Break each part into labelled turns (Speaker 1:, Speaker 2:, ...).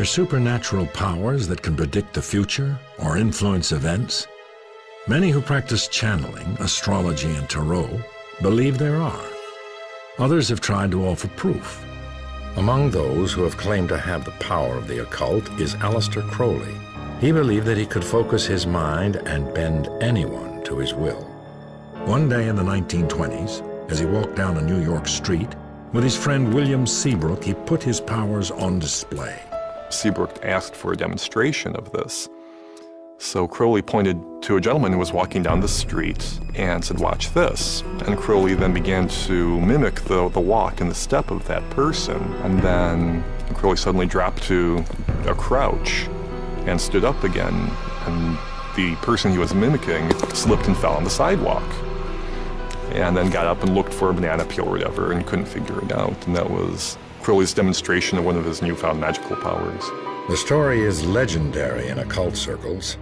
Speaker 1: there supernatural powers that can predict the future or influence events? Many who practice channeling, astrology, and tarot believe there are. Others have tried to offer proof. Among those who have claimed to have the power of the occult is Aleister Crowley. He believed that he could focus his mind and bend anyone to his will. One day in the 1920s, as he walked down a New York street, with his friend William Seabrook, he put his powers on display.
Speaker 2: Seabrook asked for a demonstration of this. So Crowley pointed to a gentleman who was walking down the street and said, "Watch this." And Crowley then began to mimic the walk and the step of that person. And then Crowley suddenly dropped to a crouch and stood up again. And the person he was mimicking slipped and fell on the sidewalk. And then got up and looked for a banana peel or whatever and couldn't figure it out. And that was Crowley's demonstration of one of his newfound magical powers.
Speaker 1: The story is legendary in occult circles,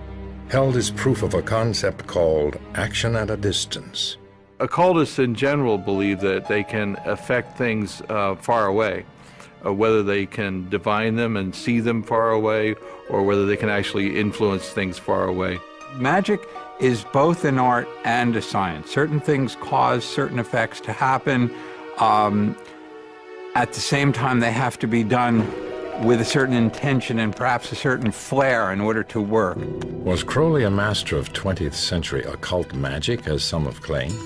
Speaker 1: held as proof of a concept called action at a distance.
Speaker 3: Occultists in general believe that they can affect things far away, whether they can divine them and see them far away, or whether they can actually influence things far away.
Speaker 4: Magic is both an art and a science. Certain things cause certain effects to happen. At the same time, they have to be done with a certain intention and perhaps a certain flair in order to work.
Speaker 1: Was Crowley a master of 20th century occult magic, as some have claimed?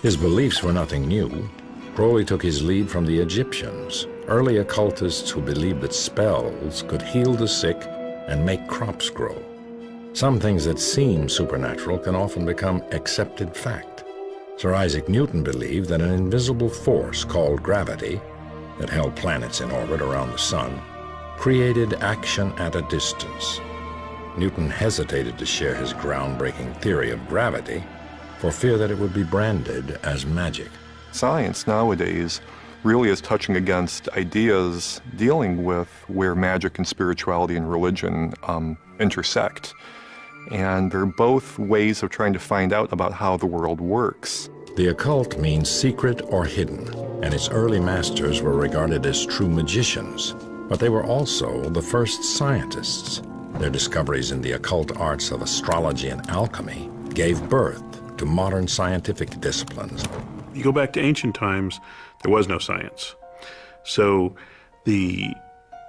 Speaker 1: His beliefs were nothing new. Crowley took his lead from the Egyptians, early occultists who believed that spells could heal the sick and make crops grow. Some things that seem supernatural can often become accepted fact. Sir Isaac Newton believed that an invisible force called gravity that held planets in orbit around the sun created action at a distance. Newton hesitated to share his groundbreaking theory of gravity for fear that it would be branded as magic.
Speaker 2: Science nowadays really is touching against ideas dealing with where magic and spirituality and religion intersect. And they're both ways of trying to find out about how the world works.
Speaker 1: The occult means secret or hidden, and its early masters were regarded as true magicians. But they were also the first scientists. Their discoveries in the occult arts of astrology and alchemy gave birth to modern scientific disciplines.
Speaker 5: You go back to ancient times, there was no science. So the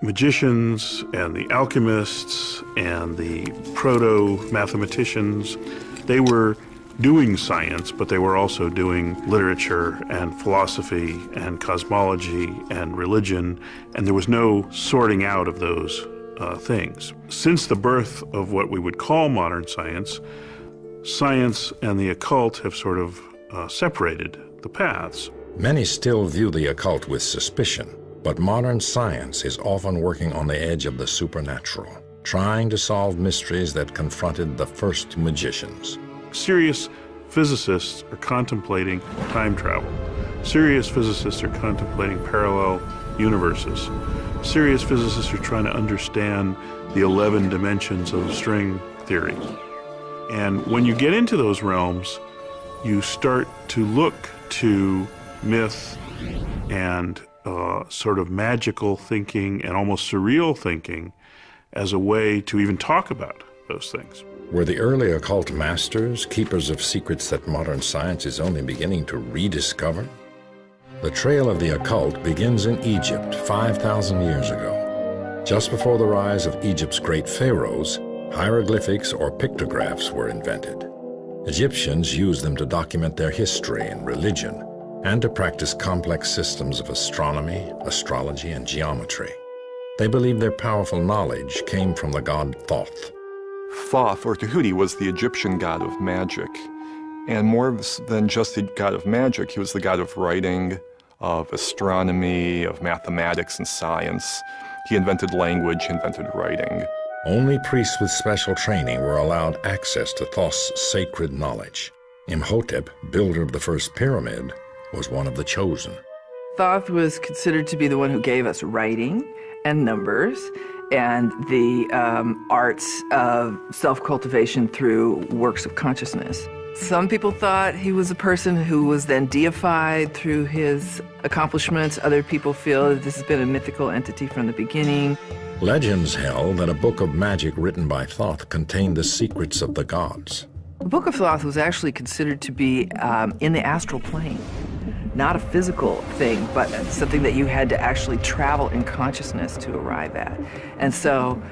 Speaker 5: magicians and the alchemists and the proto-mathematicians, they were doing science, but they were also doing literature and philosophy and cosmology and religion, and there was no sorting out of those things. Since the birth of what we would call modern science, science and the occult have sort of separated the paths.
Speaker 1: Many still view the occult with suspicion, but modern science is often working on the edge of the supernatural, trying to solve mysteries that confronted the first magicians.
Speaker 5: Serious physicists are contemplating time travel. Serious physicists are contemplating parallel universes. Serious physicists are trying to understand the 11 dimensions of string theory. And when you get into those realms, you start to look to myth and sort of magical thinking and almost surreal thinking as a way to even talk about those things.
Speaker 1: Were the early occult masters keepers of secrets that modern science is only beginning to rediscover? The trail of the occult begins in Egypt 5,000 years ago. Just before the rise of Egypt's great pharaohs, hieroglyphics or pictographs were invented. Egyptians used them to document their history and religion, and to practice complex systems of astronomy, astrology, and geometry. They believed their powerful knowledge came from the god Thoth.
Speaker 2: Thoth, or Tahuti, was the Egyptian god of magic. And more than just the god of magic, he was the god of writing, of astronomy, of mathematics and science. He invented language, he invented writing.
Speaker 1: Only priests with special training were allowed access to Thoth's sacred knowledge. Imhotep, builder of the first pyramid, was one of the chosen.
Speaker 6: Thoth was considered to be the one who gave us writing and numbers and the arts of self-cultivation through works of consciousness. Some people thought he was a person who was then deified through his accomplishments. Other people feel that this has been a mythical entity from the beginning.
Speaker 1: Legends held that a book of magic written by Thoth contained the secrets of the gods.
Speaker 6: The Book of Thoth was actually considered to be in the astral plane. Not a physical thing, but something that you had to actually travel in consciousness to arrive at. And so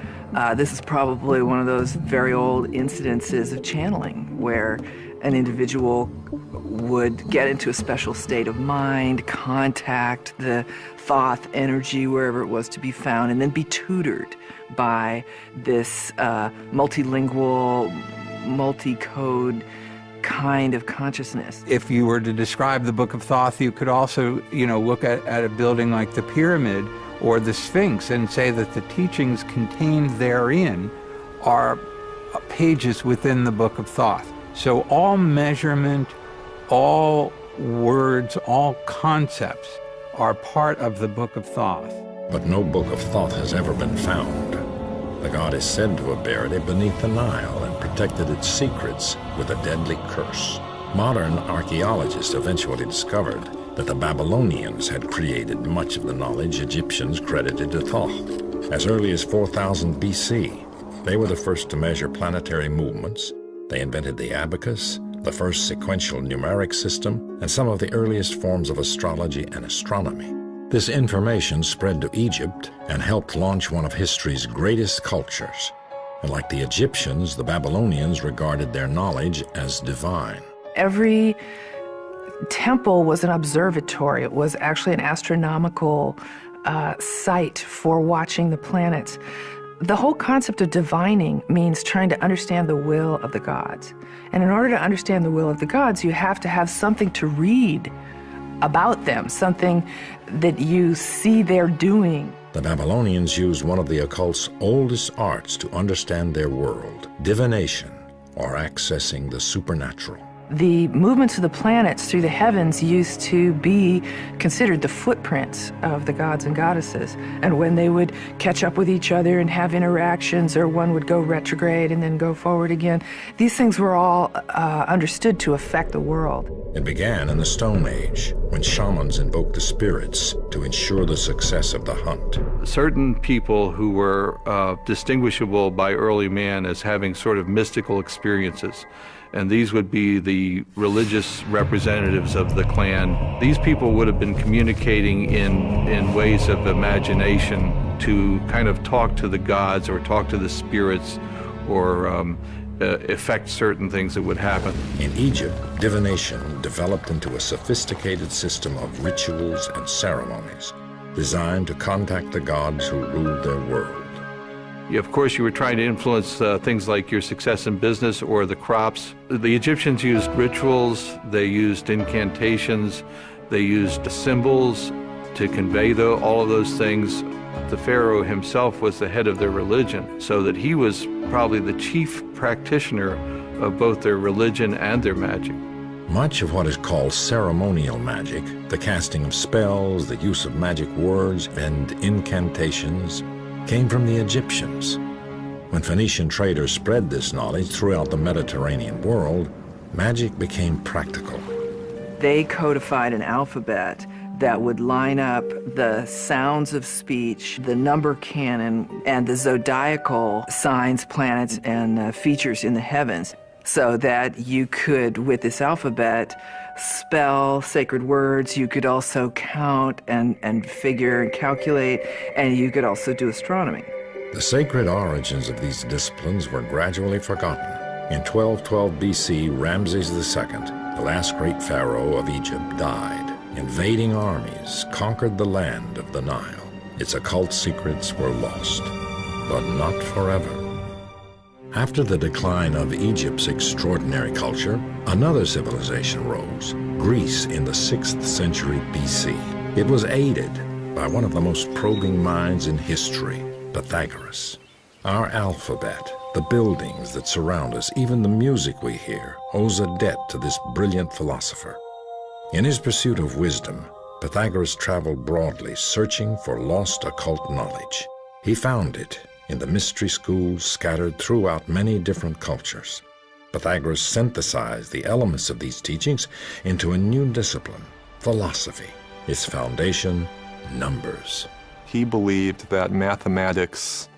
Speaker 6: this is probably one of those very old incidences of channeling where an individual would get into a special state of mind, contact the Thoth energy wherever it was to be found, and then be tutored by this multilingual, multi-code kind of consciousness.
Speaker 4: If you were to describe the Book of Thoth, you could also, look at a building like the Pyramid or the Sphinx and say that the teachings contained therein are pages within the Book of Thoth. So all measurement, all words, all concepts are part of the Book of Thoth.
Speaker 1: But no Book of Thoth has ever been found. The god is said to have buried it beneath the Nile and protected its secrets with a deadly curse. Modern archaeologists eventually discovered that the Babylonians had created much of the knowledge Egyptians credited to Thoth. As early as 4000 BC, they were the first to measure planetary movements. They invented the abacus, the first sequential numeric system, and some of the earliest forms of astrology and astronomy. This information spread to Egypt and helped launch one of history's greatest cultures. And like the Egyptians, the Babylonians regarded their knowledge as divine.
Speaker 6: Every temple was an observatory. It was actually an astronomical site for watching the planets. The whole concept of divining means trying to understand the will of the gods. And in order to understand the will of the gods, you have to have something to read about them, something that you see they're doing.
Speaker 1: The Babylonians used one of the occult's oldest arts to understand their world, divination, or accessing the supernatural.
Speaker 6: The movements of the planets through the heavens used to be considered the footprints of the gods and goddesses. And when they would catch up with each other and have interactions, or one would go retrograde and then go forward again, these things were all understood to affect the world.
Speaker 1: It began in the Stone Age, when shamans invoked the spirits to ensure the success of the hunt.
Speaker 3: Certain people who were distinguishable by early man as having sort of mystical experiences, and these would be the religious representatives of the clan. These people would have been communicating in ways of imagination to kind of talk to the gods or talk to the spirits or affect certain things that would happen.
Speaker 1: In Egypt, divination developed into a sophisticated system of rituals and ceremonies designed to contact the gods who ruled their world.
Speaker 3: Of course, you were trying to influence things like your success in business or the crops. The Egyptians used rituals, they used incantations, they used symbols to convey all of those things. The pharaoh himself was the head of their religion, so that he was probably the chief practitioner of both their religion and their magic.
Speaker 1: Much of what is called ceremonial magic, the casting of spells, the use of magic words and incantations, came from the Egyptians. When Phoenician traders spread this knowledge throughout the Mediterranean world, magic became practical.
Speaker 6: They codified an alphabet that would line up the sounds of speech, the number canon, and the zodiacal signs, planets, and features in the heavens, so that you could, with this alphabet, spell sacred words. You could also count and figure and calculate, and you could also do astronomy.
Speaker 1: The sacred origins of these disciplines were gradually forgotten. In 1212 BC, Ramses II, the last great pharaoh of Egypt, died. Invading armies conquered the land of the Nile. Its occult secrets were lost, but not forever. After the decline of Egypt's extraordinary culture, another civilization rose, Greece in the 6th century BC. It was aided by one of the most probing minds in history, Pythagoras. Our alphabet, the buildings that surround us, even the music we hear, owes a debt to this brilliant philosopher. In his pursuit of wisdom, Pythagoras traveled broadly, searching for lost occult knowledge. He found it in the mystery schools scattered throughout many different cultures. Pythagoras synthesized the elements of these teachings into a new discipline, philosophy. Its foundation, numbers.
Speaker 2: He believed that mathematics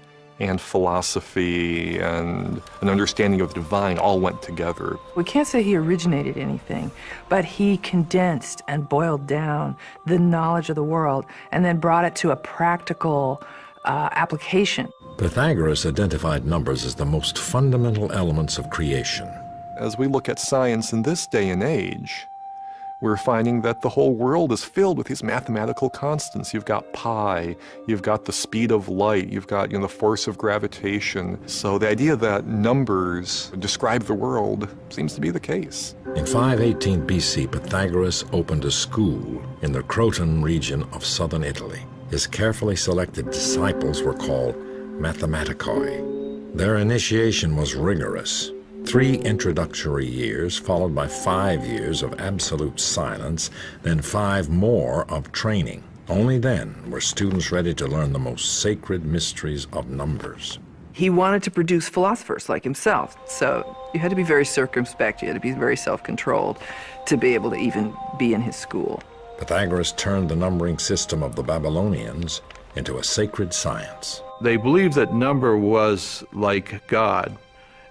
Speaker 2: and philosophy and an understanding of the divine all went together.
Speaker 6: We can't say he originated anything, but he condensed and boiled down the knowledge of the world and then brought it to a practical application.
Speaker 1: Pythagoras identified numbers as the most fundamental elements of creation.
Speaker 2: As we look at science in this day and age, we're finding that the whole world is filled with these mathematical constants. You've got pi, you've got the speed of light, you've got the force of gravitation. So the idea that numbers describe the world seems to be the case.
Speaker 1: In 518 BC, Pythagoras opened a school in the Croton region of southern Italy. His carefully selected disciples were called mathematicoi. Their initiation was rigorous. 3 introductory years, followed by 5 years of absolute silence, then 5 more of training. Only then were students ready to learn the most sacred mysteries of numbers.
Speaker 6: He wanted to produce philosophers like himself, so you had to be very circumspect, you had to be very self-controlled to be able to even be in his school.
Speaker 1: Pythagoras turned the numbering system of the Babylonians into a sacred science.
Speaker 3: They believed that number was like God.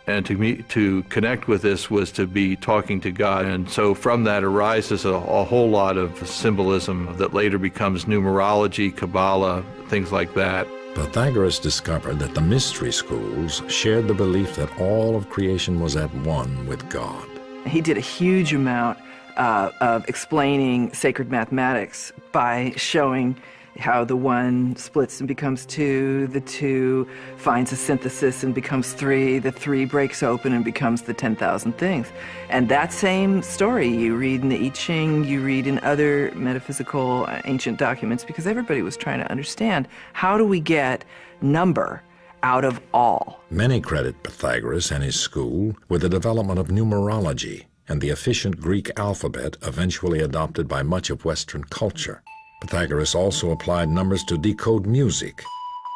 Speaker 3: And to connect with this was to be talking to God. And so from that arises a whole lot of symbolism that later becomes numerology, Kabbalah, things like that.
Speaker 1: Pythagoras discovered that the mystery schools shared the belief that all of creation was at one with God.
Speaker 6: He did a huge amount of explaining sacred mathematics by showing how the 1 splits and becomes 2, the 2 finds a synthesis and becomes 3, the 3 breaks open and becomes the 10,000 things. And that same story you read in the I Ching, you read in other metaphysical ancient documents, because everybody was trying to understand, how do we get number out of all?
Speaker 1: Many credit Pythagoras and his school with the development of numerology and the efficient Greek alphabet eventually adopted by much of Western culture. Pythagoras also applied numbers to decode music,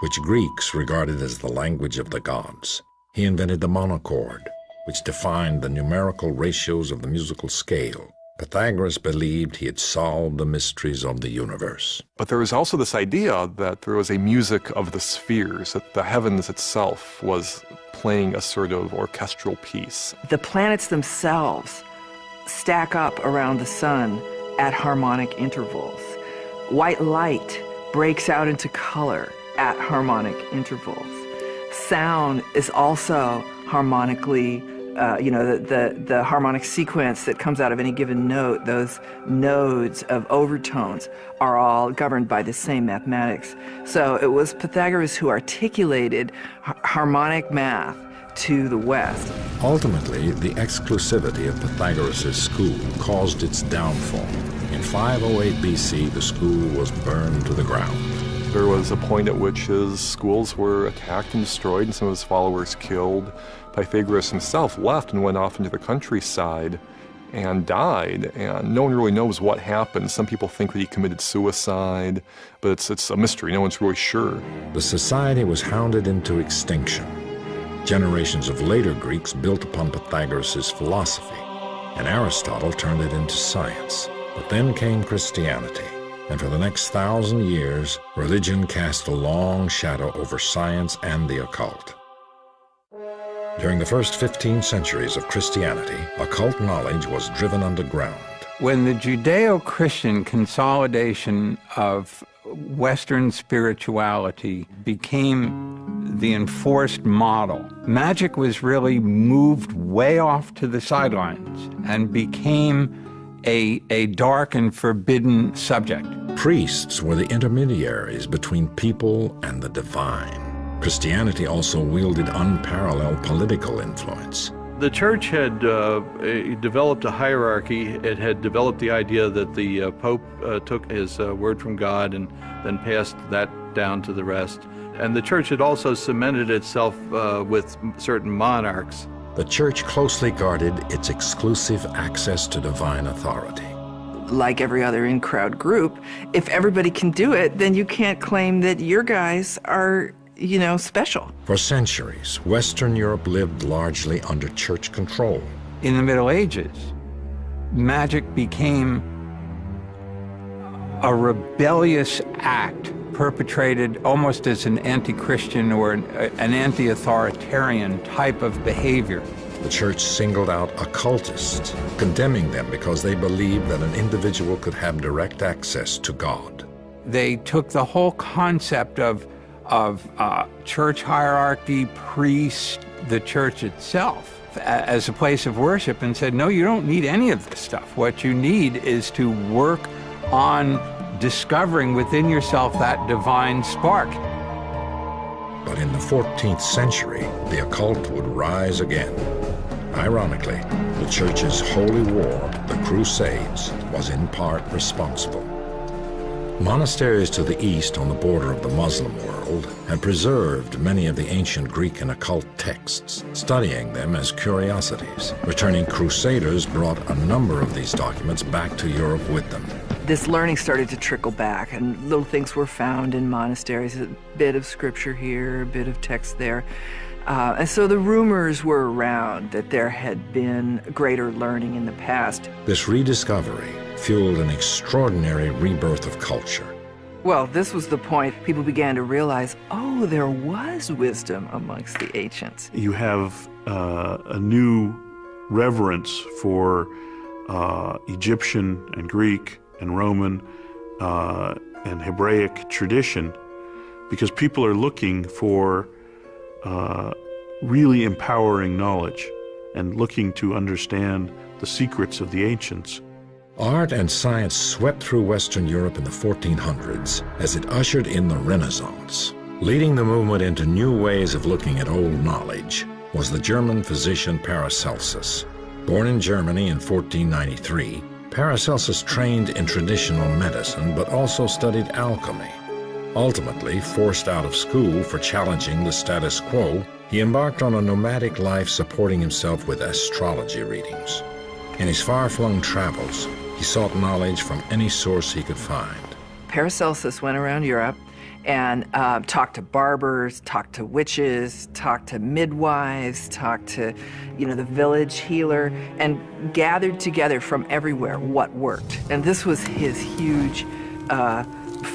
Speaker 1: which Greeks regarded as the language of the gods. He invented the monochord, which defined the numerical ratios of the musical scale. Pythagoras believed he had solved the mysteries of the universe.
Speaker 2: But there was also this idea that there was a music of the spheres, that the heavens itself was playing a sort of orchestral piece.
Speaker 6: The planets themselves stack up around the sun at harmonic intervals. White light breaks out into color at harmonic intervals. Sound is also harmonically, the harmonic sequence that comes out of any given note, those nodes of overtones are all governed by the same mathematics. So it was Pythagoras who articulated harmonic math to the West.
Speaker 1: Ultimately, the exclusivity of Pythagoras' school caused its downfall. In 508 BC, the school was burned to the ground.
Speaker 2: There was a point at which his schools were attacked and destroyed and some of his followers killed. Pythagoras himself left and went off into the countryside and died, and no one really knows what happened. Some people think that he committed suicide, but it's a mystery. No one's really sure.
Speaker 1: The society was hounded into extinction. Generations of later Greeks built upon Pythagoras' philosophy, and Aristotle turned it into science. But then came Christianity, and for the next 1,000 years, religion cast a long shadow over science and the occult. During the first 15 centuries of Christianity, occult knowledge was driven underground.
Speaker 4: When the Judeo-Christian consolidation of Western spirituality became the enforced model, magic was really moved way off to the sidelines and became a dark and forbidden subject.
Speaker 1: Priests were the intermediaries between people and the divine. Christianity also wielded unparalleled political influence.
Speaker 3: The church had developed a hierarchy. It had developed the idea that the Pope took his word from God and then passed that down to the rest. And the church had also cemented itself with certain monarchs.
Speaker 1: The church closely guarded its exclusive access to divine authority.
Speaker 6: Like every other in-crowd group, if everybody can do it, then you can't claim that your guys are, special.
Speaker 1: For centuries, Western Europe lived largely under church control.
Speaker 4: In the Middle Ages, magic became a rebellious act perpetrated almost as an anti-Christian or an anti-authoritarian type of behavior.
Speaker 1: The church singled out occultists, condemning them because they believed that an individual could have direct access to God.
Speaker 4: They took the whole concept of church hierarchy, priests, the church itself, as a place of worship and said, no, you don't need any of this stuff. What you need is to work on discovering within yourself that divine spark.
Speaker 1: But in the 14th century, the occult would rise again. Ironically, the church's holy war, the Crusades, was in part responsible. Monasteries to the east on the border of the Muslim world had preserved many of the ancient Greek and occult texts, studying them as curiosities. Returning crusaders brought a number of these documents back to Europe with them.
Speaker 6: This learning started to trickle back, and little things were found in monasteries, a bit of scripture here, a bit of text there. And so the rumors were around that there had been greater learning in the past.
Speaker 1: This rediscovery fueled an extraordinary rebirth of culture.
Speaker 6: Well, this was the point people began to realize, oh, there was wisdom amongst the ancients.
Speaker 5: You have a new reverence for Egyptian and Greek and Roman and Hebraic tradition, because people are looking for really empowering knowledge and looking to understand the secrets of the ancients.
Speaker 1: Art and science swept through Western Europe in the 1400s as it ushered in the Renaissance. Leading the movement into new ways of looking at old knowledge was the German physician Paracelsus. Born in Germany in 1493, Paracelsus trained in traditional medicine but also studied alchemy. Ultimately, forced out of school for challenging the status quo, he embarked on a nomadic life supporting himself with astrology readings. In his far-flung travels, he sought knowledge from any source he could find.
Speaker 6: Paracelsus went around Europe and talked to barbers, talked to witches, talked to midwives, talked to, the village healer, and gathered together from everywhere what worked. And this was his huge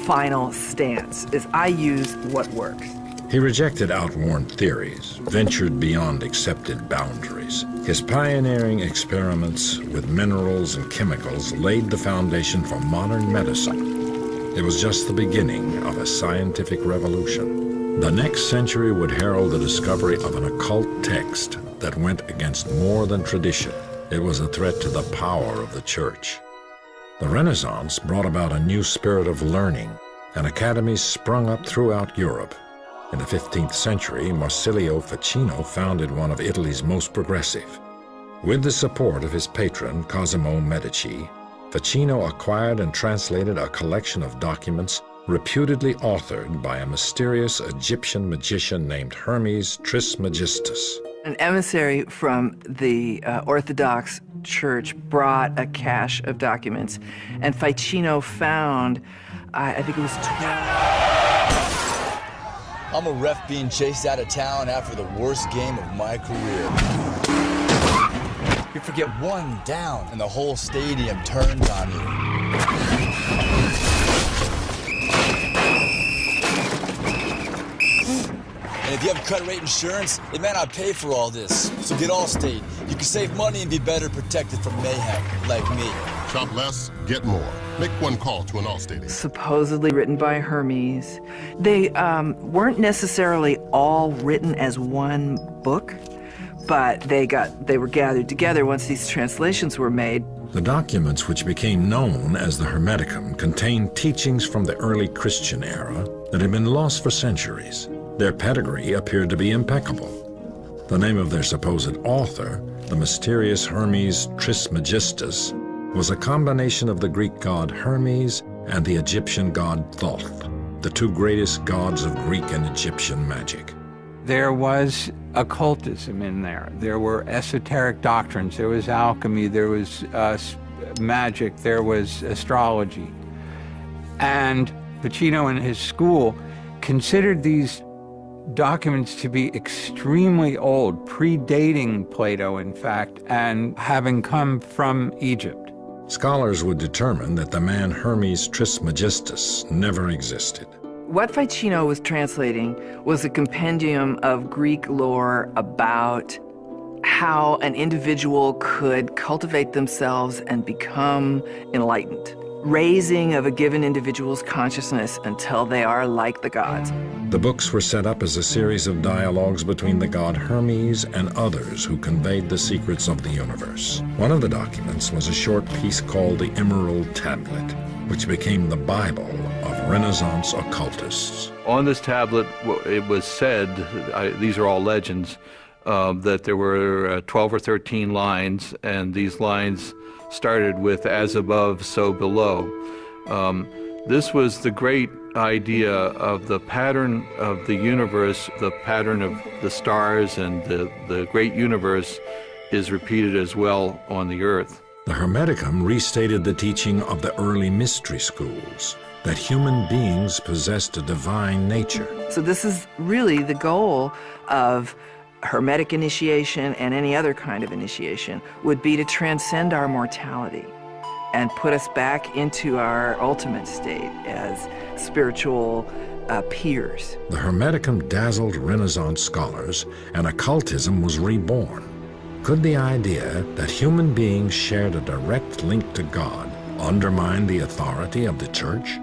Speaker 6: final stance, is I use what works.
Speaker 1: He rejected outworn theories, ventured beyond accepted boundaries. His pioneering experiments with minerals and chemicals laid the foundation for modern medicine. It was just the beginning of a scientific revolution. The next century would herald the discovery of an occult text that went against more than tradition. It was a threat to the power of the church. The Renaissance brought about a new spirit of learning, and academies sprung up throughout Europe. In the 15th century, Marsilio Ficino founded one of Italy's most progressive. With the support of his patron, Cosimo Medici, Ficino acquired and translated a collection of documents reputedly authored by a mysterious Egyptian magician named Hermes Trismegistus.
Speaker 6: An emissary from the Orthodox Church brought a cache of documents, and Ficino found, I think it was 12.
Speaker 7: I'm a ref being chased out of town after the worst game of my career. You forget one down, and the whole stadium turns on you. And if you have cut rate insurance, it may not pay for all this. So get Allstate. You can save money and be better protected from mayhem, like me.
Speaker 8: Shop less, get more. Make one call to an Allstate agent.
Speaker 6: Supposedly written by Hermes. They weren't necessarily all written as one book, but they were gathered together once these translations were made.
Speaker 1: The documents, which became known as the Hermeticum, contained teachings from the early Christian era that had been lost for centuries. Their pedigree appeared to be impeccable. The name of their supposed author, the mysterious Hermes Trismegistus, was a combination of the Greek god Hermes and the Egyptian god Thoth, the two greatest gods of Greek and Egyptian magic.
Speaker 4: There was occultism in there. There were esoteric doctrines. There was alchemy. There was magic. There was astrology. And Ficino and his school considered these documents to be extremely old, predating Plato, in fact, and having come from Egypt.
Speaker 1: Scholars would determine that the man Hermes Trismegistus never existed.
Speaker 6: What Ficino was translating was a compendium of Greek lore about how an individual could cultivate themselves and become enlightened. Raising of a given individual's consciousness until they are like the gods.
Speaker 1: The books were set up as a series of dialogues between the god Hermes and others who conveyed the secrets of the universe. One of the documents was a short piece called the Emerald Tablet, which became the Bible of Renaissance occultists.
Speaker 3: On this tablet, it was said, these are all legends, that there were 12 or 13 lines, and these lines started with "as above, so below." This was the great idea of the pattern of the universe, the pattern of the stars and the great universe is repeated as well on the earth.
Speaker 1: The Hermeticum restated the teaching of the early mystery schools, that human beings possessed a divine nature.
Speaker 6: So this is really the goal of Hermetic initiation and any other kind of initiation, would be to transcend our mortality and put us back into our ultimate state as spiritual peers.
Speaker 1: The Hermeticum dazzled Renaissance scholars, and occultism was reborn. Could the idea that human beings shared a direct link to God undermine the authority of the Church?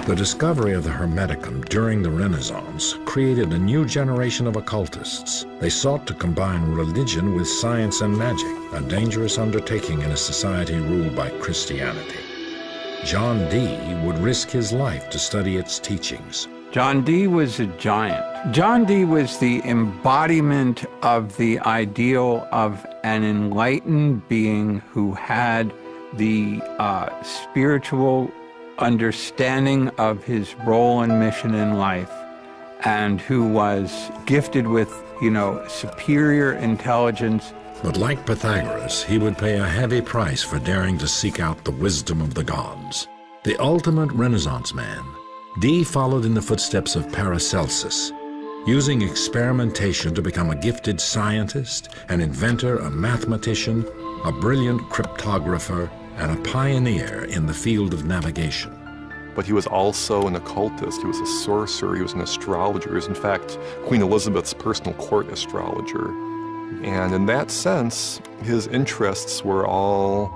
Speaker 1: The discovery of the Hermeticum during the Renaissance created a new generation of occultists. They sought to combine religion with science and magic, a dangerous undertaking in a society ruled by Christianity. John Dee would risk his life to study its teachings.
Speaker 4: John Dee was a giant. John Dee was the embodiment of the ideal of an enlightened being who had the spiritual understanding of his role and mission in life, and who was gifted with, superior intelligence.
Speaker 1: But like Pythagoras, he would pay a heavy price for daring to seek out the wisdom of the gods. The ultimate Renaissance man, Dee followed in the footsteps of Paracelsus, using experimentation to become a gifted scientist, an inventor, a mathematician, a brilliant cryptographer, and a pioneer in the field of navigation.
Speaker 2: But he was also an occultist, he was a sorcerer, he was an astrologer. He was, in fact, Queen Elizabeth's personal court astrologer. And in that sense, his interests were all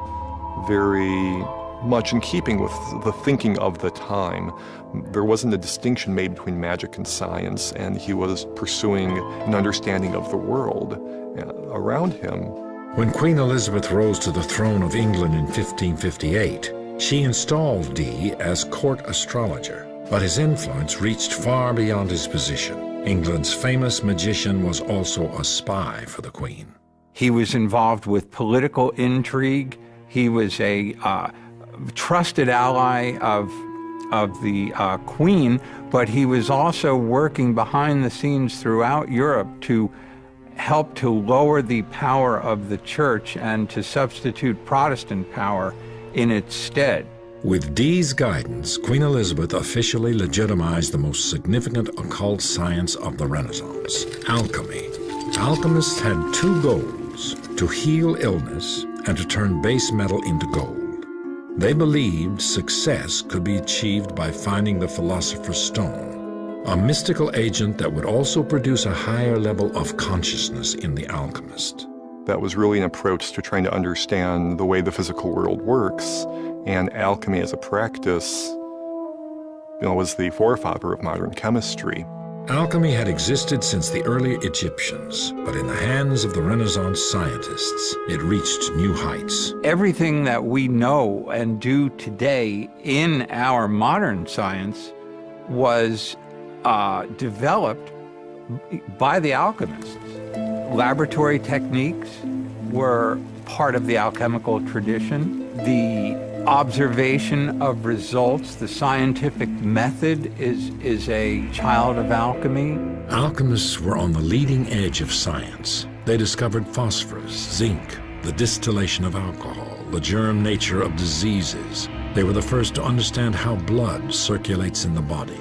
Speaker 2: very much in keeping with the thinking of the time. There wasn't a distinction made between magic and science, and he was pursuing an understanding of the world around him.
Speaker 1: When Queen Elizabeth rose to the throne of England in 1558, she installed Dee as court astrologer, but his influence reached far beyond his position. England's famous magician was also a spy for the Queen.
Speaker 4: He was involved with political intrigue. He was a trusted ally of the Queen, but he was also working behind the scenes throughout Europe to help to lower the power of the Church and to substitute Protestant power in its stead.
Speaker 1: With Dee's guidance, Queen Elizabeth officially legitimized the most significant occult science of the Renaissance, alchemy. Alchemists had two goals: to heal illness and to turn base metal into gold. They believed success could be achieved by finding the Philosopher's Stone, a mystical agent that would also produce a higher level of consciousness in the alchemist.
Speaker 2: That was really an approach to trying to understand the way the physical world works, and alchemy as a practice, was the forefather of modern chemistry.
Speaker 1: Alchemy had existed since the early Egyptians, but in the hands of the Renaissance scientists, it reached new heights.
Speaker 4: Everything that we know and do today in our modern science was developed by the alchemists. Laboratory techniques were part of the alchemical tradition. The observation of results, the scientific method is a child of alchemy.
Speaker 1: Alchemists were on the leading edge of science. They discovered phosphorus, zinc, the distillation of alcohol, the germ nature of diseases. They were the first to understand how blood circulates in the body.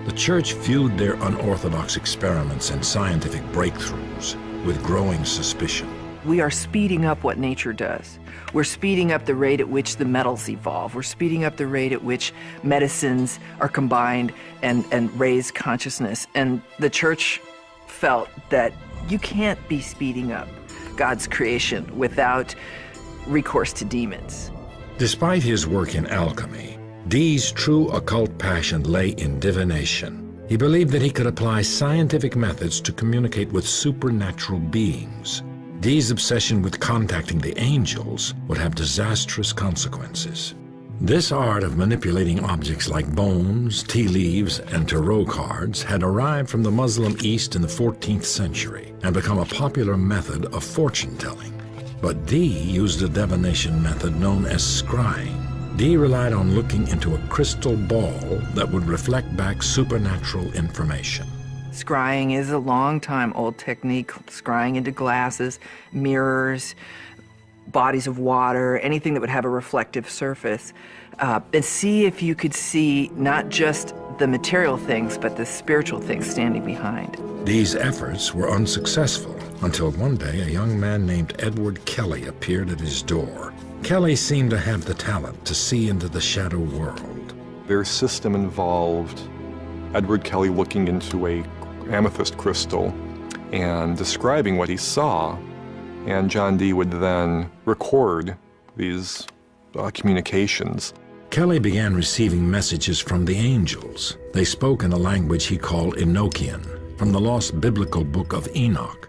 Speaker 1: The Church viewed their unorthodox experiments and scientific breakthroughs with growing suspicion.
Speaker 6: we are speeding up what nature does. We're speeding up the rate at which the metals evolve. We're speeding up the rate at which medicines are combined and raise consciousness. And the church felt that you can't be speeding up God's creation without recourse to demons.
Speaker 1: Despite his work in alchemy, Dee's true occult passion lay in divination. He believed that he could apply scientific methods to communicate with supernatural beings. Dee's obsession with contacting the angels would have disastrous consequences. This art of manipulating objects like bones, tea leaves, and tarot cards had arrived from the Muslim East in the 14th century and become a popular method of fortune-telling. But Dee used a divination method known as scrying. Dee relied on looking into a crystal ball that would reflect back supernatural information.
Speaker 6: Scrying is a long-time-old technique, scrying into glasses, mirrors, bodies of water, anything that would have a reflective surface, and see if you could see not just the material things, but the spiritual things standing behind.
Speaker 1: These efforts were unsuccessful until one day a young man named Edward Kelly appeared at his door. Kelly seemed to have the talent to see into the shadow world.
Speaker 2: Their system involved Edward Kelly looking into a amethyst crystal and describing what he saw, and John Dee would then record these communications.
Speaker 1: Kelly began receiving messages from the angels. They spoke in a language he called Enochian, from the lost biblical book of Enoch.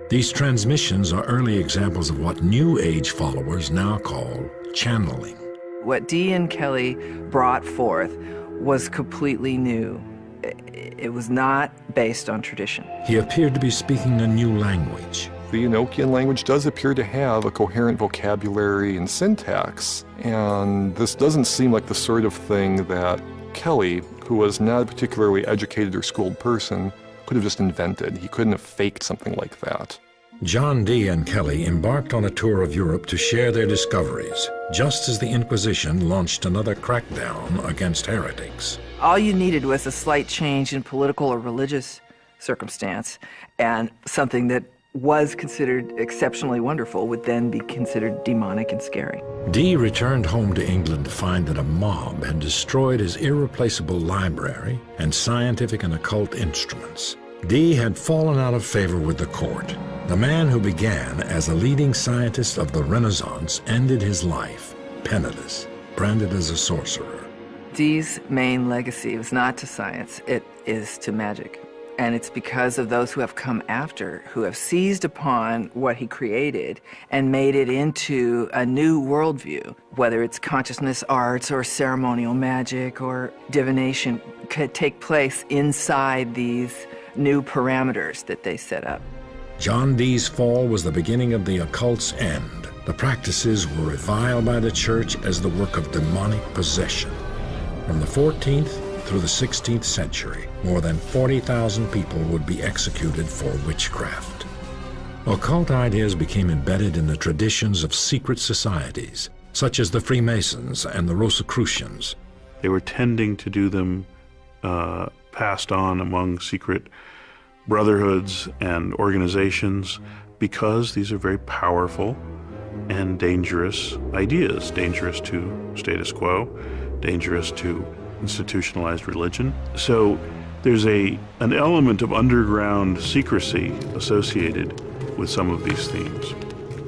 Speaker 1: These transmissions are early examples of what New Age followers now call channeling.
Speaker 6: What Dee and Kelly brought forth was completely new. It was not based on tradition.
Speaker 1: He appeared to be speaking a new language.
Speaker 2: The Enochian language does appear to have a coherent vocabulary and syntax, and this doesn't seem like the sort of thing that Kelly, who was not a particularly educated or schooled person, could have just invented. He couldn't have faked something like that.
Speaker 1: John Dee and Kelly embarked on a tour of Europe to share their discoveries, just as the Inquisition launched another crackdown against heretics.
Speaker 6: All you needed was a slight change in political or religious circumstance, and something that was considered exceptionally wonderful would then be considered demonic and scary.
Speaker 1: Dee returned home to England to find that a mob had destroyed his irreplaceable library and scientific and occult instruments. Dee had fallen out of favor with the court. The man who began as a leading scientist of the Renaissance ended his life penniless, branded as a sorcerer.
Speaker 6: Dee's main legacy was not to science, it is to magic. And it's because of those who have come after, who have seized upon what he created and made it into a new worldview, whether it's consciousness arts or ceremonial magic or divination, could take place inside these new parameters that they set up.
Speaker 1: John Dee's fall was the beginning of the occult's end. The practices were reviled by the church as the work of demonic possession. From the 14th through the 16th century, more than 40,000 people would be executed for witchcraft. Occult ideas became embedded in the traditions of secret societies, such as the Freemasons and the Rosicrucians.
Speaker 5: They were tending to do them passed on among secret brotherhoods and organizations because these are very powerful and dangerous ideas, dangerous to status quo, dangerous to institutionalized religion. So there's an element of underground secrecy associated with some of these themes.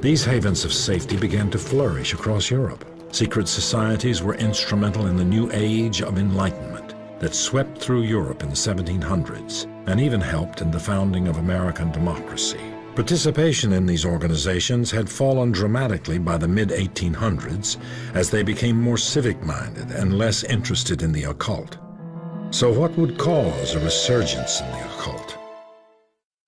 Speaker 1: These havens of safety began to flourish across Europe. Secret societies were instrumental in the new age of enlightenment that swept through Europe in the 1700s and even helped in the founding of American democracy. Participation in these organizations had fallen dramatically by the mid-1800s as they became more civic-minded and less interested in the occult. So what would cause a resurgence in the occult?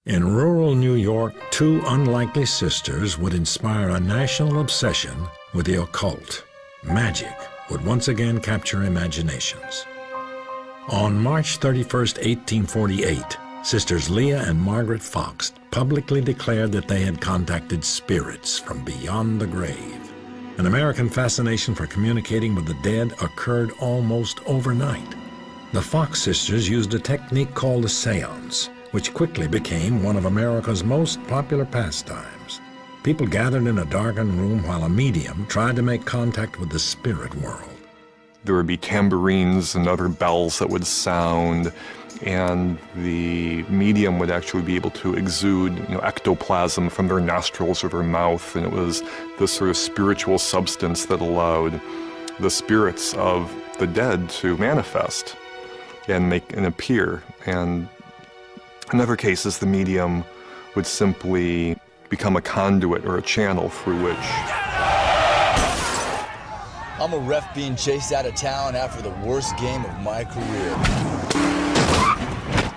Speaker 1: In rural New York, two unlikely sisters would inspire a national obsession with the occult. Magic would once again capture imaginations. On March 31st, 1848, Sisters Leah and Margaret Fox publicly declared that they had contacted spirits from beyond the grave. An American fascination for communicating with the dead occurred almost overnight. The Fox sisters used a technique called a seance, which quickly became one of America's most popular pastimes. People gathered in a darkened room while a medium tried to make contact with the spirit world.
Speaker 2: There would be tambourines and other bells that would sound, and the medium would actually be able to exude, ectoplasm from their nostrils or their mouth, and it was this sort of spiritual substance that allowed the spirits of the dead to manifest and appear. And in other cases, the medium would simply become a conduit or a channel through which.
Speaker 7: I'm a ref being chased out of town after the worst game of my career.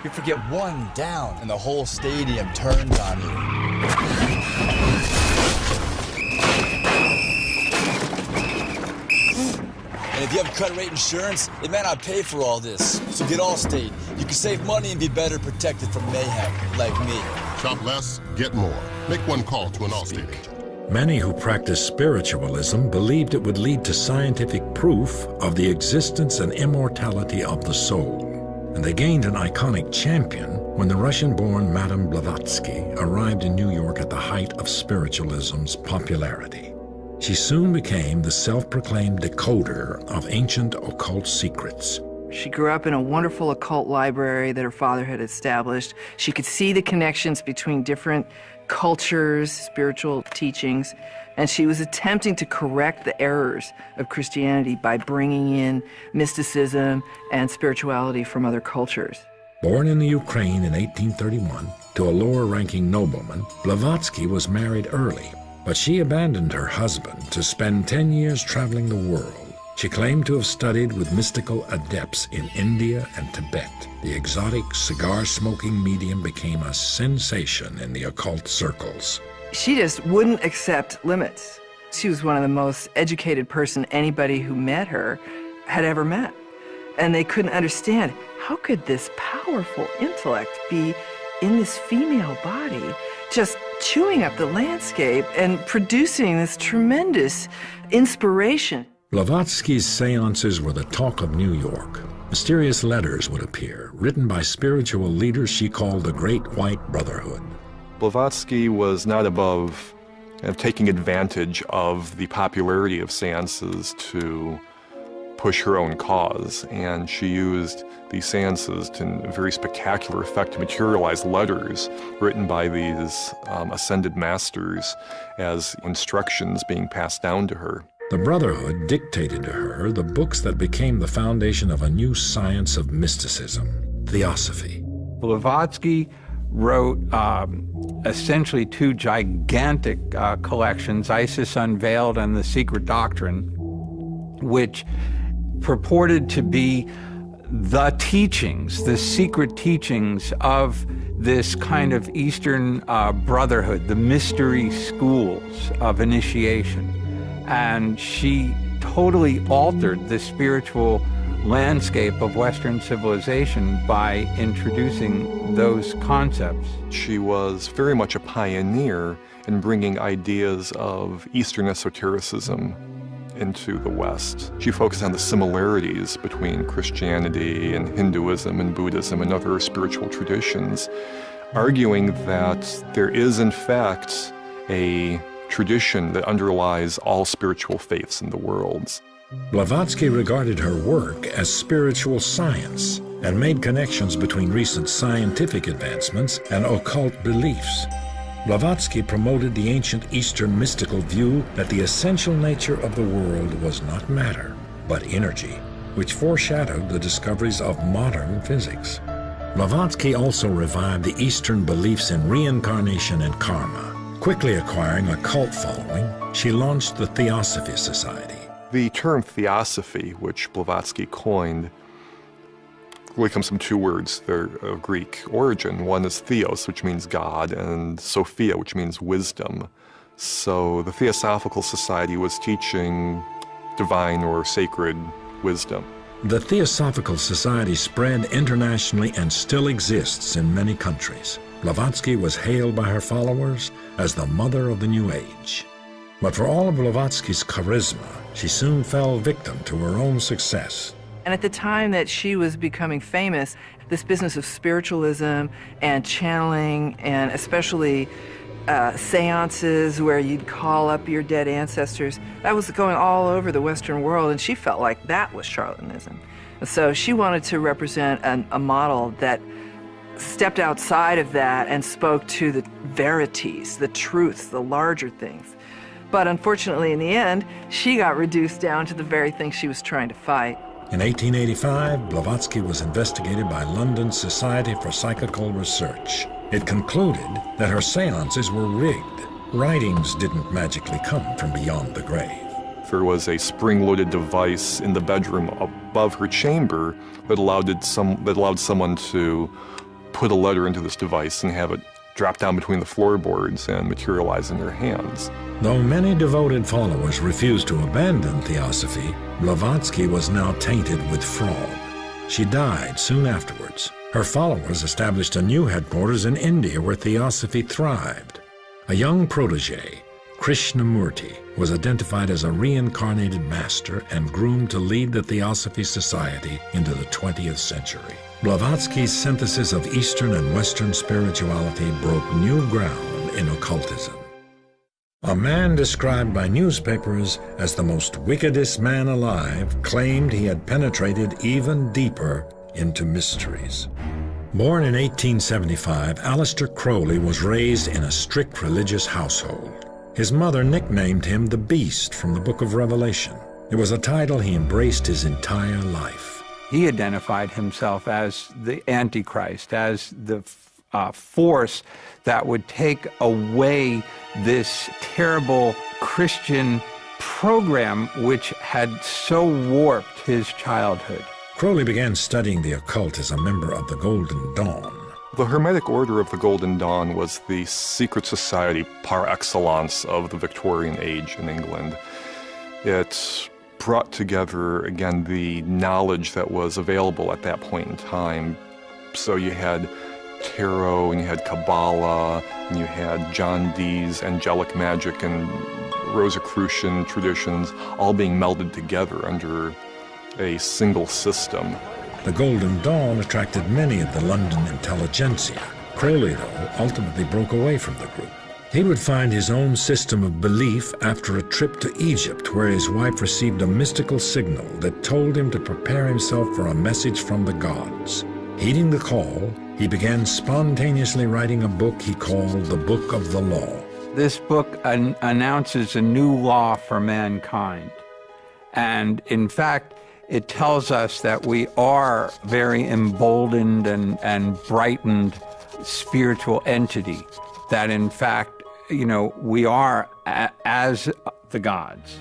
Speaker 7: You forget one down, and the whole stadium turns on you. And if you have credit rate insurance, it may not pay for all this. So get Allstate. You can save money and be better protected from mayhem, like me.
Speaker 8: Shop less, get more. Make one call to an Allstate agent.
Speaker 1: Many who practiced spiritualism believed it would lead to scientific proof of the existence and immortality of the soul. And they gained an iconic champion when the Russian-born Madame Blavatsky arrived in New York at the height of spiritualism's popularity. She soon became the self-proclaimed decoder of ancient occult secrets.
Speaker 6: She grew up in a wonderful occult library that her father had established. She could see the connections between different cultures, spiritual teachings, and she was attempting to correct the errors of Christianity by bringing in mysticism and spirituality from other cultures.
Speaker 1: Born in the Ukraine in 1831 to a lower-ranking nobleman, Blavatsky was married early, but she abandoned her husband to spend 10 years traveling the world. She claimed to have studied with mystical adepts in India and Tibet. The exotic cigar-smoking medium became a sensation in the occult circles.
Speaker 6: She just wouldn't accept limits. She was one of the most educated person anybody who met her had ever met. And they couldn't understand, how could this powerful intellect be in this female body, just chewing up the landscape and producing this tremendous inspiration?
Speaker 1: Blavatsky's seances were the talk of New York. Mysterious letters would appear, written by spiritual leaders she called the Great White Brotherhood.
Speaker 2: Blavatsky was not above taking advantage of the popularity of seances to push her own cause, and she used these seances to very spectacular effect to materialize letters written by these ascended masters as instructions being passed down to her.
Speaker 1: The Brotherhood dictated to her the books that became the foundation of a new science of mysticism, Theosophy.
Speaker 4: Blavatsky wrote essentially two gigantic collections, Isis Unveiled and The Secret Doctrine, which purported to be the teachings, the secret teachings of this kind of Eastern brotherhood, the mystery schools of initiation. And she totally altered the spiritual landscape of Western civilization by introducing those concepts.
Speaker 2: She was very much a pioneer in bringing ideas of Eastern esotericism into the West. She focused on the similarities between Christianity and Hinduism and Buddhism and other spiritual traditions, arguing that there is in fact a tradition that underlies all spiritual faiths in the world.
Speaker 1: Blavatsky regarded her work as spiritual science and made connections between recent scientific advancements and occult beliefs. Blavatsky promoted the ancient Eastern mystical view that the essential nature of the world was not matter, but energy, which foreshadowed the discoveries of modern physics. Blavatsky also revived the Eastern beliefs in reincarnation and karma. Quickly acquiring a cult following, she launched the Theosophy Society.
Speaker 2: The term Theosophy, which Blavatsky coined, really comes from two words. They're of Greek origin. One is theos, which means God, and Sophia, which means wisdom. So the Theosophical Society was teaching divine or sacred wisdom.
Speaker 1: The Theosophical Society spread internationally and still exists in many countries. Blavatsky was hailed by her followers as the mother of the New Age. But for all of Blavatsky's charisma, she soon fell victim to her own success.
Speaker 6: And at the time that she was becoming famous, this business of spiritualism and channeling, and especially seances where you'd call up your dead ancestors. That was going all over the Western world, and she felt like that was charlatanism. So she wanted to represent a model that stepped outside of that and spoke to the verities, the truths, the larger things. But unfortunately, in the end, she got reduced down to the very thing she was trying to fight.
Speaker 1: In 1885, Blavatsky was investigated by London's Society for Psychical Research. It concluded that her seances were rigged. Writings didn't magically come from beyond the grave.
Speaker 2: There was a spring-loaded device in the bedroom above her chamber that allowed someone to put a letter into this device and have it drop down between the floorboards and materialize in their hands.
Speaker 1: Though many devoted followers refused to abandon Theosophy, Blavatsky was now tainted with fraud. She died soon afterwards. Her followers established a new headquarters in India where Theosophy thrived. A young protege, Krishnamurti, was identified as a reincarnated master and groomed to lead the Theosophy Society into the 20th century. Blavatsky's synthesis of Eastern and Western spirituality broke new ground in occultism. A man described by newspapers as the most wickedest man alive claimed he had penetrated even deeper into mysteries. Born in 1875, Aleister Crowley was raised in a strict religious household. His mother nicknamed him the Beast from the Book of Revelation. It was a title he embraced his entire life.
Speaker 4: He identified himself as the Antichrist, as the force that would take away this terrible Christian program which had so warped his childhood.
Speaker 1: Crowley began studying the occult as a member of the Golden Dawn.
Speaker 2: The Hermetic Order of the Golden Dawn was the secret society par excellence of the Victorian age in England. It brought together, again, the knowledge that was available at that point in time. So you had tarot, and you had Kabbalah, and you had John Dee's angelic magic and Rosicrucian traditions all being melded together under a single system.
Speaker 1: The Golden Dawn attracted many of the London intelligentsia. Crowley, though, ultimately broke away from the group. He would find his own system of belief after a trip to Egypt, where his wife received a mystical signal that told him to prepare himself for a message from the gods. Heeding the call, he began spontaneously writing a book he called the Book of the Law.
Speaker 4: This book announces a new law for mankind. And in fact, it tells us that we are very emboldened and brightened spiritual entity, that in fact, we are as the gods.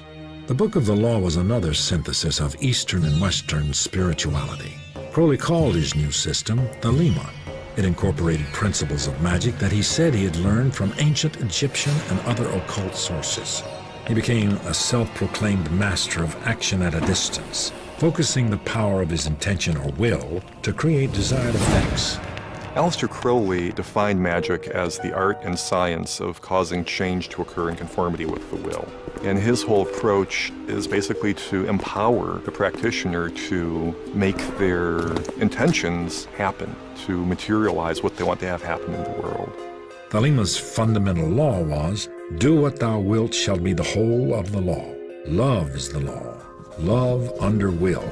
Speaker 1: The Book of the Law was another synthesis of Eastern and Western spirituality. Crowley called his new system the Lema. It incorporated principles of magic that he said he had learned from ancient Egyptian and other occult sources. He became a self-proclaimed master of action at a distance, focusing the power of his intention or will to create desired effects.
Speaker 2: Aleister Crowley defined magic as the art and science of causing change to occur in conformity with the will. And his whole approach is basically to empower the practitioner to make their intentions happen, to materialize what they want to have happen in the world.
Speaker 1: The Lema's fundamental law was, "Do what thou wilt shall be the whole of the law. Love is the law. Love under will."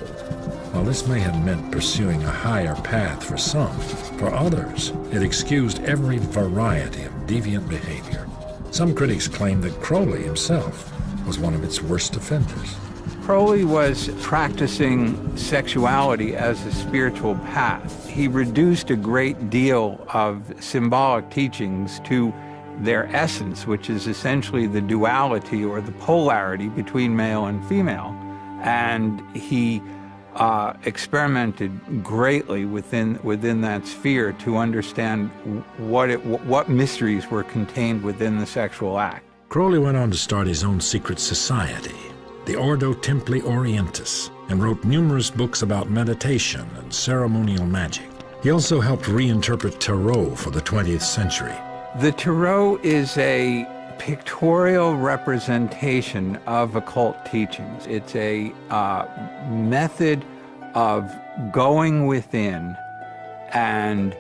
Speaker 1: While this may have meant pursuing a higher path for some, for others, it excused every variety of deviant behavior. Some critics claim that Crowley himself was one of its worst offenders.
Speaker 4: Crowley was practicing sexuality as a spiritual path. He reduced a great deal of symbolic teachings to their essence, which is essentially the duality or the polarity between male and female. And he experimented greatly within that sphere to understand what mysteries were contained within the sexual act.
Speaker 1: Crowley went on to start his own secret society, the Ordo Templi Orientis, and wrote numerous books about meditation and ceremonial magic. He also helped reinterpret Tarot for the 20th century.
Speaker 4: The Tarot is a pictorial representation of occult teachings. It's a method of going within and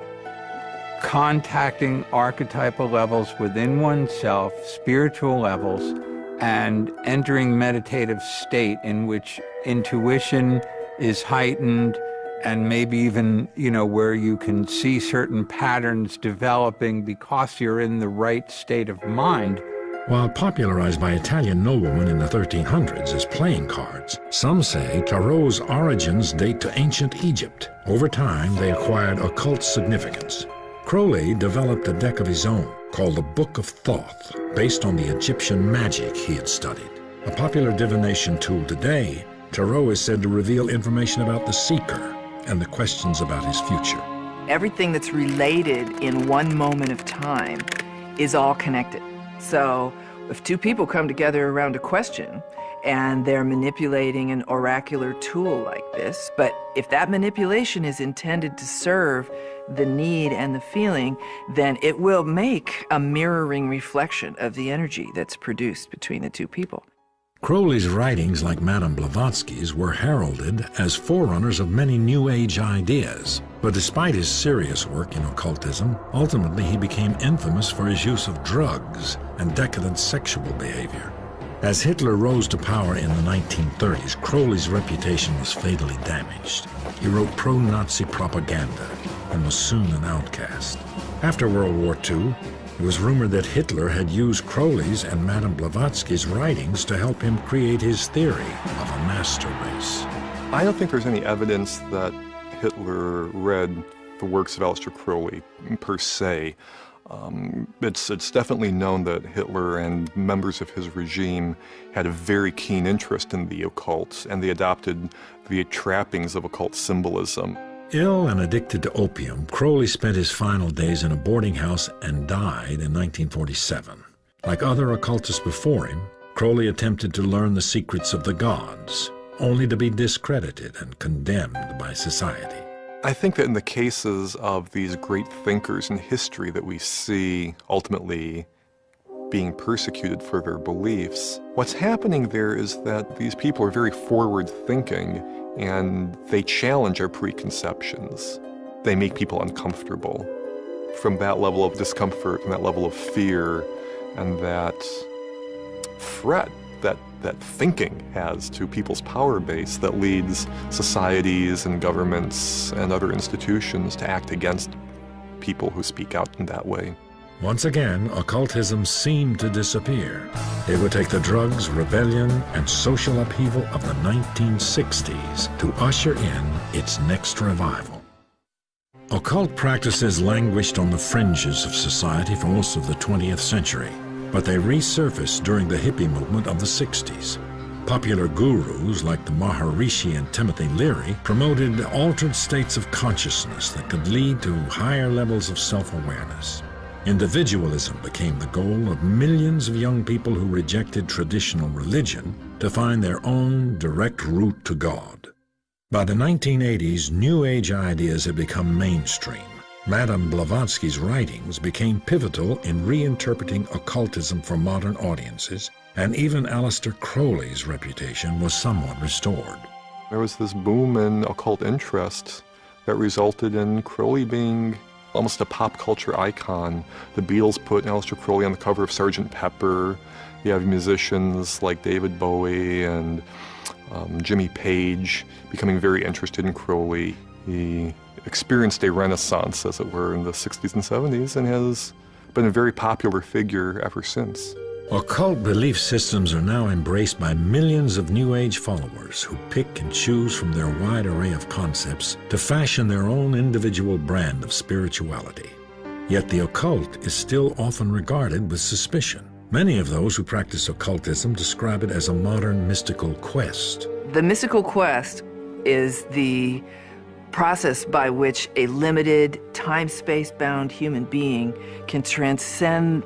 Speaker 4: contacting archetypal levels within oneself, spiritual levels, and entering meditative state in which intuition is heightened, and maybe even, where you can see certain patterns developing because you're in the right state of mind.
Speaker 1: While popularized by Italian noblemen in the 1300s as playing cards, some say tarot's origins date to ancient Egypt. Over time, they acquired occult significance. Crowley developed a deck of his own, called the Book of Thoth, based on the Egyptian magic he had studied. A popular divination tool today, tarot is said to reveal information about the seeker and the questions about his future.
Speaker 6: Everything that's related in one moment of time is all connected. So if two people come together around a question and they're manipulating an oracular tool like this, but if that manipulation is intended to serve the need and the feeling, then it will make a mirroring reflection of the energy that's produced between the two people.
Speaker 1: Crowley's writings, like Madame Blavatsky's, were heralded as forerunners of many New Age ideas. But despite his serious work in occultism, ultimately he became infamous for his use of drugs and decadent sexual behavior. As Hitler rose to power in the 1930s, Crowley's reputation was fatally damaged. He wrote pro-Nazi propaganda and was soon an outcast. After World War II, it was rumored that Hitler had used Crowley's and Madame Blavatsky's writings to help him create his theory of a master race.
Speaker 2: I don't think there's any evidence that Hitler read the works of Aleister Crowley per se. It's definitely known that Hitler and members of his regime had a very keen interest in the occult, and they adopted the trappings of occult symbolism.
Speaker 1: Ill and addicted to opium, Crowley spent his final days in a boarding house and died in 1947. Like other occultists before him, Crowley attempted to learn the secrets of the gods, only to be discredited and condemned by society.
Speaker 2: I think that in the cases of these great thinkers in history that we see ultimately being persecuted for their beliefs, what's happening there is that these people are very forward-thinking and they challenge our preconceptions. They make people uncomfortable. From that level of discomfort and that level of fear and that threat that thinking has to people's power base, that leads societies and governments and other institutions to act against people who speak out in that way.
Speaker 1: Once again, occultism seemed to disappear. It would take the drugs, rebellion, and social upheaval of the 1960s to usher in its next revival. Occult practices languished on the fringes of society for most of the 20th century, but they resurfaced during the hippie movement of the 60s. Popular gurus like the Maharishi and Timothy Leary promoted altered states of consciousness that could lead to higher levels of self-awareness. Individualism became the goal of millions of young people who rejected traditional religion to find their own direct route to God. By the 1980s, New Age ideas had become mainstream. Madame Blavatsky's writings became pivotal in reinterpreting occultism for modern audiences, and even Aleister Crowley's reputation was somewhat restored.
Speaker 2: There was this boom in occult interest that resulted in Crowley being almost a pop culture icon. The Beatles put Aleister Crowley on the cover of Sgt. Pepper. You have musicians like David Bowie and Jimmy Page becoming very interested in Crowley. He experienced a renaissance, as it were, in the 60s and 70s and has been a very popular figure ever since.
Speaker 1: Occult belief systems are now embraced by millions of New Age followers who pick and choose from their wide array of concepts to fashion their own individual brand of spirituality. Yet the occult is still often regarded with suspicion. Many of those who practice occultism describe it as a modern mystical quest.
Speaker 6: The mystical quest is the process by which a limited, time-space-bound human being can transcend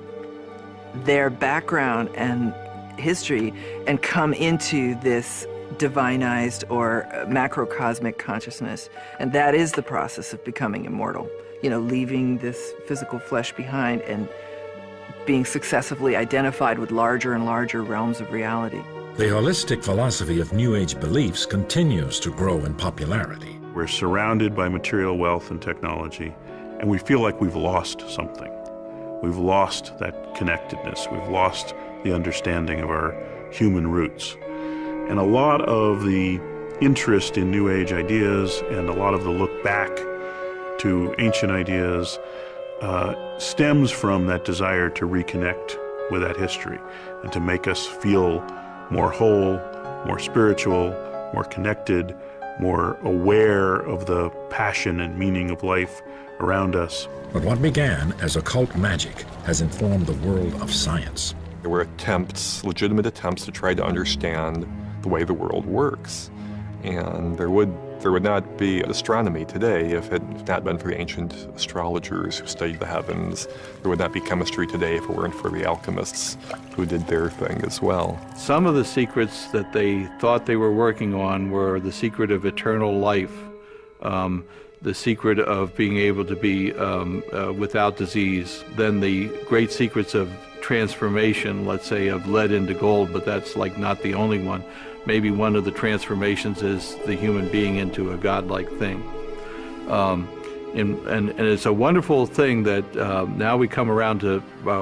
Speaker 6: their background and history and come into this divinized or macrocosmic consciousness. And that is the process of becoming immortal. Leaving this physical flesh behind and being successively identified with larger and larger realms of reality.
Speaker 1: The holistic philosophy of New Age beliefs continues to grow in popularity.
Speaker 5: We're surrounded by material wealth and technology, and we feel like we've lost something. We've lost that connectedness. We've lost the understanding of our human roots. And a lot of the interest in New Age ideas and a lot of the look back to ancient ideas stems from that desire to reconnect with that history and to make us feel more whole, more spiritual, more connected, more aware of the passion and meaning of life around us.
Speaker 1: But what began as occult magic has informed the world of science.
Speaker 2: There were attempts, legitimate attempts, to try to understand the way the world works. And there would not be astronomy today if it had not been for the ancient astrologers who studied the heavens. There would not be chemistry today if it weren't for the alchemists who did their thing as well.
Speaker 3: Some of the secrets that they thought they were working on were the secret of eternal life, the secret of being able to be without disease, then the great secrets of transformation, let's say of lead into gold, but that's like not the only one. Maybe one of the transformations is the human being into a godlike thing. And it's a wonderful thing that now we come around to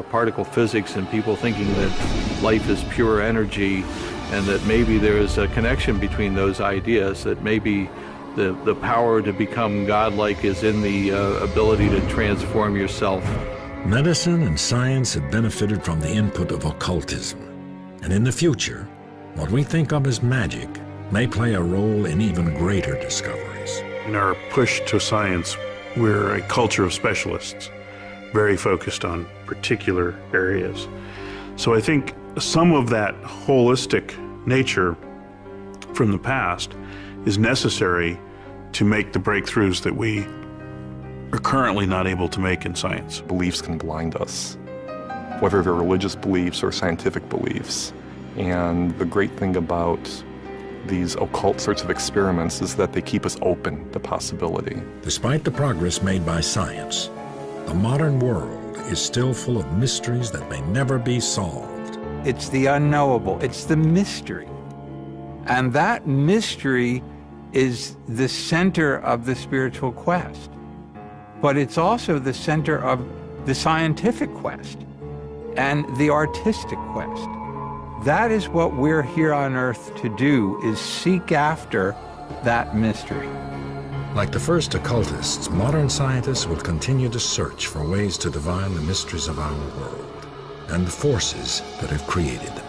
Speaker 3: particle physics and people thinking that life is pure energy, and that maybe there is a connection between those ideas, that maybe the power to become godlike is in the ability to transform yourself.
Speaker 1: Medicine and science have benefited from the input of occultism. And in the future, what we think of as magic may play a role in even greater discoveries.
Speaker 5: In our push to science, we're a culture of specialists, very focused on particular areas. So I think some of that holistic nature from the past is necessary to make the breakthroughs that we are currently not able to make in science.
Speaker 2: Beliefs can blind us, whether they're religious beliefs or scientific beliefs. And the great thing about these occult sorts of experiments is that they keep us open to possibility.
Speaker 1: Despite the progress made by science, the modern world is still full of mysteries that may never be solved.
Speaker 4: It's the unknowable. It's the mystery. And that mystery is the center of the spiritual quest. But it's also the center of the scientific quest and the artistic quest. That is what we're here on Earth to do, is seek after that mystery.
Speaker 1: Like the first occultists, modern scientists will continue to search for ways to divine the mysteries of our world and the forces that have created them.